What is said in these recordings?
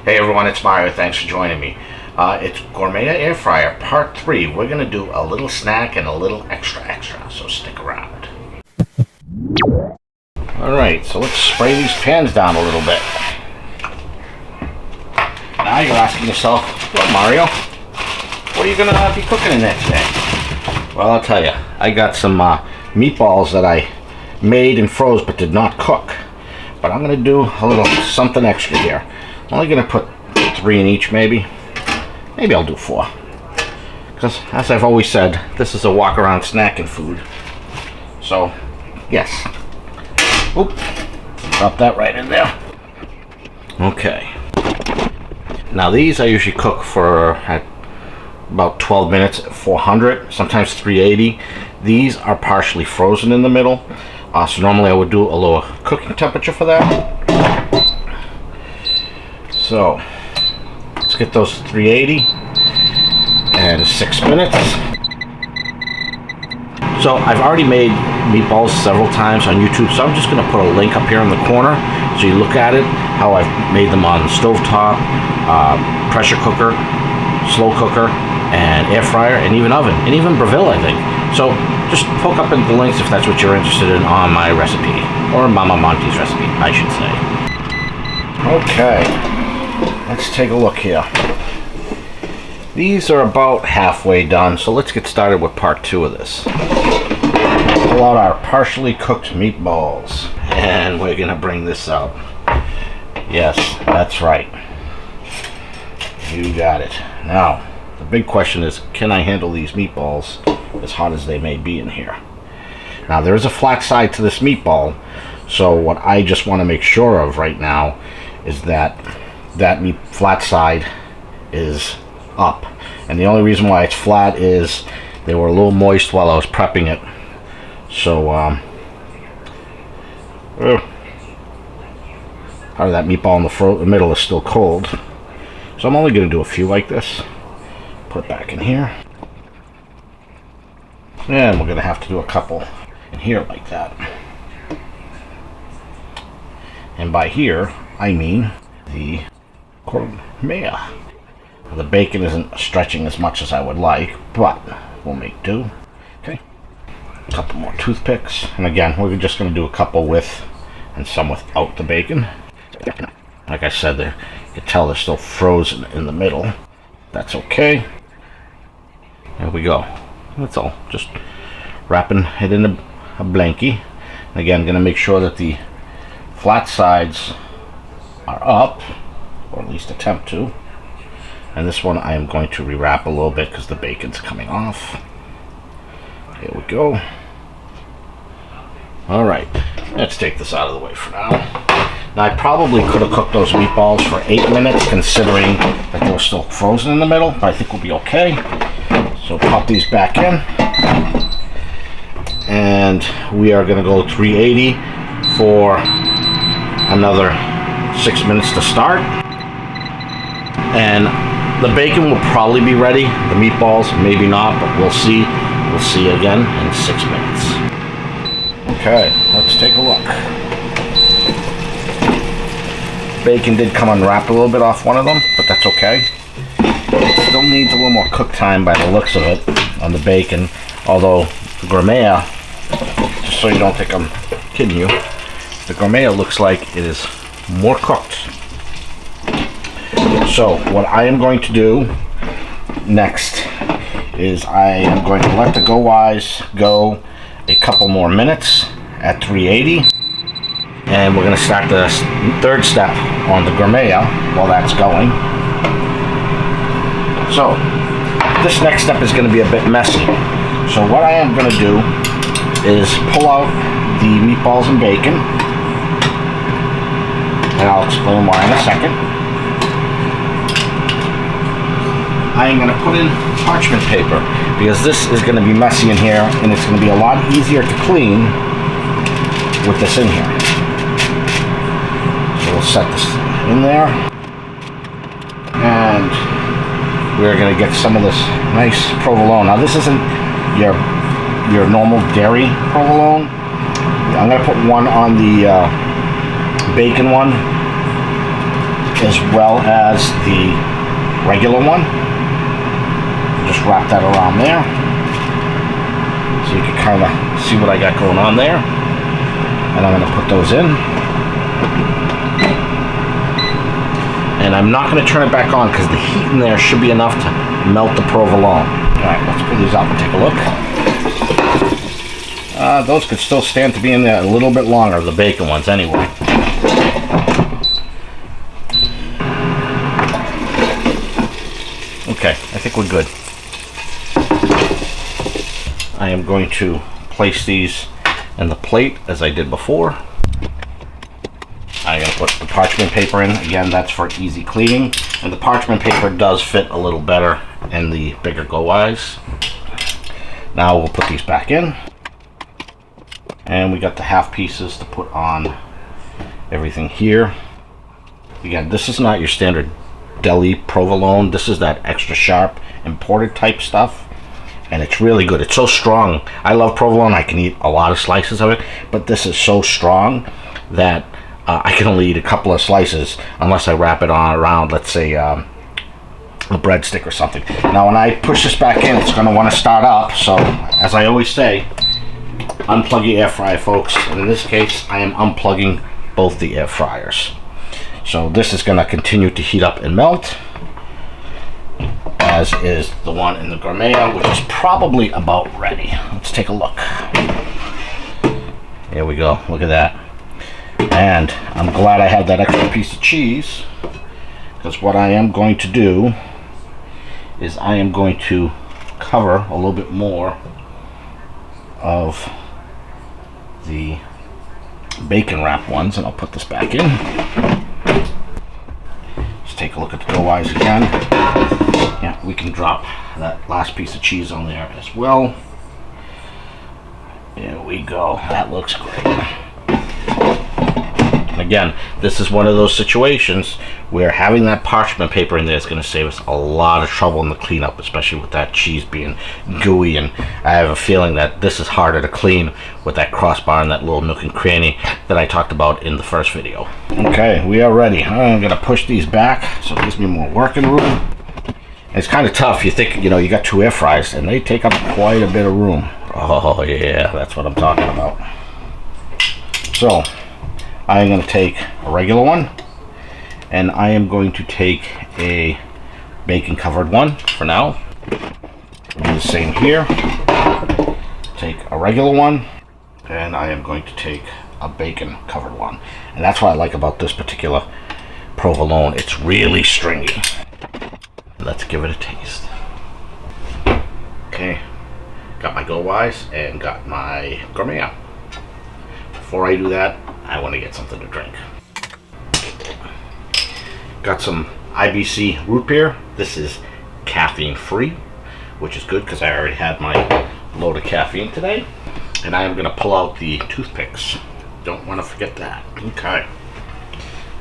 Hey everyone, it's Mario. Thanks for joining me. It's Gourmia Air Fryer Part 3. We're going to do a little snack and a little extra, so stick around. Alright, so let's spray these pans down a little bit. Now you're asking yourself, well Mario, what are you going to be cooking in there today? Well, I'll tell you, I got some meatballs that I made and froze but did not cook. But I'm going to do a little something extra here. I'm only going to put 3 in each, maybe. Maybe I'll do 4. Because, as I've always said, this is a walk-around snacking food. So, yes. Oop. Drop that right in there. Okay. Now, these I usually cook for about 12 minutes at 400, sometimes 380. These are partially frozen in the middle. So normally I would do a lower cooking temperature for that. So let's get those 380 and 6 minutes. So I've already made meatballs several times on YouTube, so I'm just going to put a link up here in the corner so you look at it, how I've made them on stovetop, pressure cooker, slow cooker, and air fryer, and even oven, and even Breville, I think. So just poke up in the links if that's what you're interested in on my recipe, or Mama Monty's recipe, I should say. Okay, let's take a look here. These are about halfway done, so let's get started with part 2 of this. Pull out our partially cooked meatballs, and we're gonna bring this out. Yes, that's right. You got it. Now, the big question is, can I handle these meatballs as hot as they may be in here? Now, there is a flat side to this meatball, so what I just want to make sure of right now is that flat side is up. And the only reason why it's flat is they were a little moist while I was prepping it. So, part of that meatball in the middle is still cold. So I'm only going to do a few like this. Put it back in here. And we're going to have to do a couple in here like that. And by here, I mean the Gourmia. The bacon isn't stretching as much as I would like, but we'll make do. Okay. A couple more toothpicks. And again, we're just going to do a couple with and some without the bacon. Like I said, you can tell they're still frozen in the middle. That's okay. There we go. That's all. Just wrapping it in a blankie. And again, going to make sure that the flat sides are up, or at least attempt to. And this one I am going to rewrap a little bit because the bacon's coming off. Here we go. Alright, let's take this out of the way for now. Now I probably could have cooked those meatballs for 8 minutes considering that they were still frozen in the middle, but I think we'll be okay. So pop these back in. And we are going to go 380 for another 6 minutes to start. And the bacon will probably be ready. The meatballs, maybe not, but we'll see. We'll see again in 6 minutes. Okay, let's take a look. Bacon did come unwrapped a little bit off one of them, but that's okay. It still needs a little more cook time by the looks of it on the bacon. Although the Gourmia, just so you don't think I'm kidding you, the Gourmia looks like it is more cooked. So what I am going to do next is I am going to let the GoWISE go a couple more minutes at 380, and we're going to start the third step on the Gourmia while that's going. So this next step is going to be a bit messy. So what I am going to do is pull out the meatballs and bacon, and I'll explain why in a second. I am going to put in parchment paper because this is going to be messy in here, and it's going to be a lot easier to clean with this in here. So we'll set this in there, and we're going to get some of this nice provolone. Now this isn't your normal dairy provolone. I'm going to put one on the bacon one as well as the regular one. Just wrap that around there so you can kind of see what I got going on there. And I'm going to put those in. And I'm not going to turn it back on because the heat in there should be enough to melt the provolone. Alright, let's pull these out and take a look. Those could still stand to be in there a little bit longer, the bacon ones anyway. Okay, I think we're good. I am going to place these in the plate as I did before. I'm going to put the parchment paper in. Again, that's for easy cleaning. And the parchment paper does fit a little better in the bigger GoWISE. Now we'll put these back in. And we got the half pieces to put on everything here. Again, this is not your standard deli provolone. This is that extra sharp imported type stuff. And it's really good. It's so strong. I love provolone. I can eat a lot of slices of it. But this is so strong that I can only eat a couple of slices unless I wrap it on around, let's say, a breadstick or something. Now, when I push this back in, it's going to want to start up. So, as I always say, unplug your air fryer, folks. And in this case, I am unplugging both the air fryers. So this is going to continue to heat up and melt, as is the one in the Gourmia, which is probably about ready. Let's take a look. Here we go. Look at that. And I'm glad I had that extra piece of cheese, because what I am going to do is I am going to cover a little bit more of the bacon wrap ones, and I'll put this back in. Let's take a look at the GoWISE again. Yeah, we can drop that last piece of cheese on there as well. There we go. That looks great. Again, this is one of those situations where having that parchment paper in there is going to save us a lot of trouble in the cleanup, especially with that cheese being gooey. And I have a feeling that this is harder to clean with that crossbar and that little nook and cranny that I talked about in the first video. Okay, we are ready. I'm going to push these back so it gives me more working room. It's kind of tough. You think, you know, you got two air fryers and they take up quite a bit of room. Oh yeah, that's what I'm talking about. So I'm going to take a regular one, and I am going to take a bacon covered one for now. Do the same here. Take a regular one, and I am going to take a bacon covered one. And that's what I like about this particular provolone. It's really stringy. Let's give it a taste. Okay, got my GoWISE and got my Gourmia. Before I do that, I want to get something to drink. Got some IBC root beer. This is caffeine free, which is good because I already had my load of caffeine today. And I am going to pull out the toothpicks. Don't want to forget that. Okay.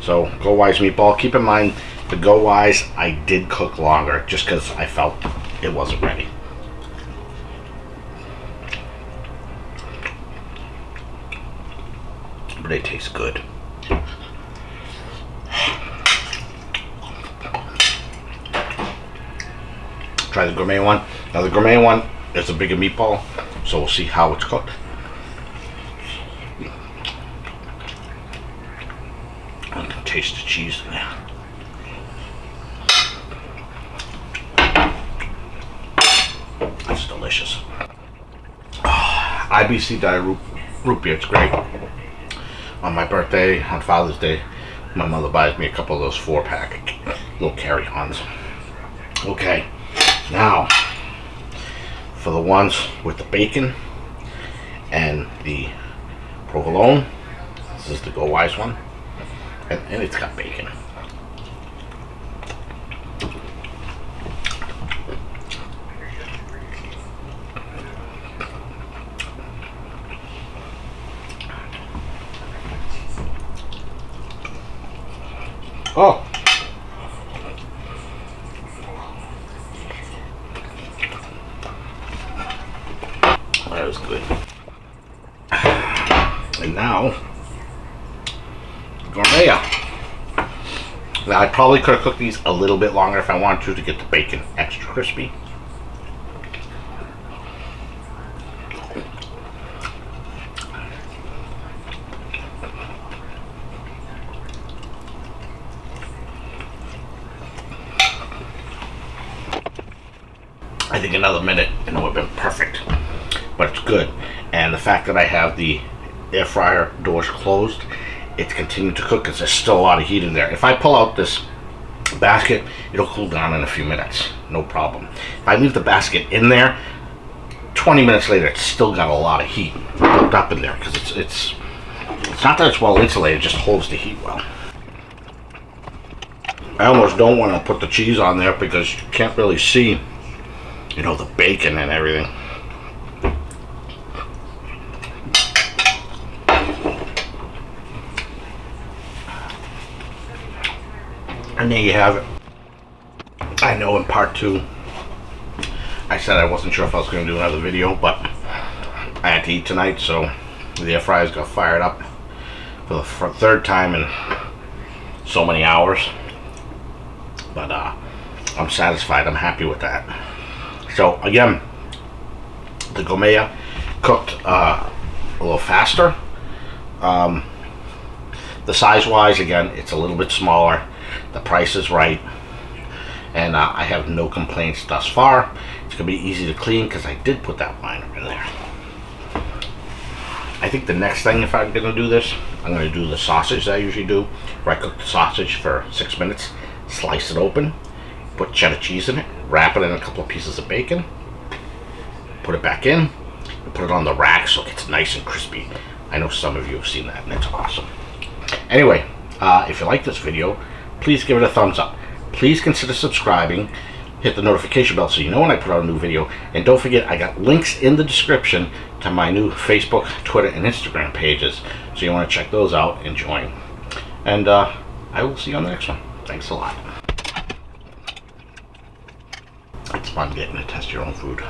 So, GoWISE meatball. Keep in mind, the GoWISE I did cook longer just because I felt it wasn't ready. But they taste good. Try the Gourmia one. Now the Gourmia one is a bigger meatball, so we'll see how it's cooked. I'm gonna taste the cheese in there. That's delicious. Oh, IBC diet root beer, it's great. On my birthday, on Father's Day, my mother buys me a couple of those 4-pack little carry-ons. Okay, now for the ones with the bacon and the provolone. This is the GoWISE one, and it's got bacon. Oh, that was good. And now, Gourmia. I probably could have cooked these a little bit longer if I wanted to get the bacon extra crispy. I think another minute and it would have been perfect, but it's good. And the fact that I have the air fryer doors closed, it's continuing to cook because there's still a lot of heat in there. If I pull out this basket, it'll cool down in a few minutes, no problem. If I leave the basket in there, 20 minutes later, it's still got a lot of heat built up in there because it's not that it's well insulated, it just holds the heat well. I almost don't want to put the cheese on there because you can't really see, you know, the bacon and everything. And there you have it. I know in part 2, I said I wasn't sure if I was going to do another video, but I had to eat tonight, so the air fryers got fired up for the third time in so many hours. But I'm satisfied. I'm happy with that. So again, the Gourmia cooked a little faster. The size-wise, again, it's a little bit smaller. The price is right, and I have no complaints thus far. It's gonna be easy to clean because I did put that liner in there. I think the next thing, if I'm gonna do this, I'm gonna do the sausage that I usually do, where I cook the sausage for 6 minutes, slice it open, put cheddar cheese in it, wrap it in a couple of pieces of bacon, put it back in, and put it on the rack so it gets nice and crispy. I know some of you have seen that, and it's awesome. Anyway, if you like this video, please give it a thumbs up. Please consider subscribing. Hit the notification bell so you know when I put out a new video. And don't forget, I got links in the description to my new Facebook, Twitter, and Instagram pages. So you want to check those out and join. And I will see you on the next one. Thanks a lot. It's fun getting to test your own food.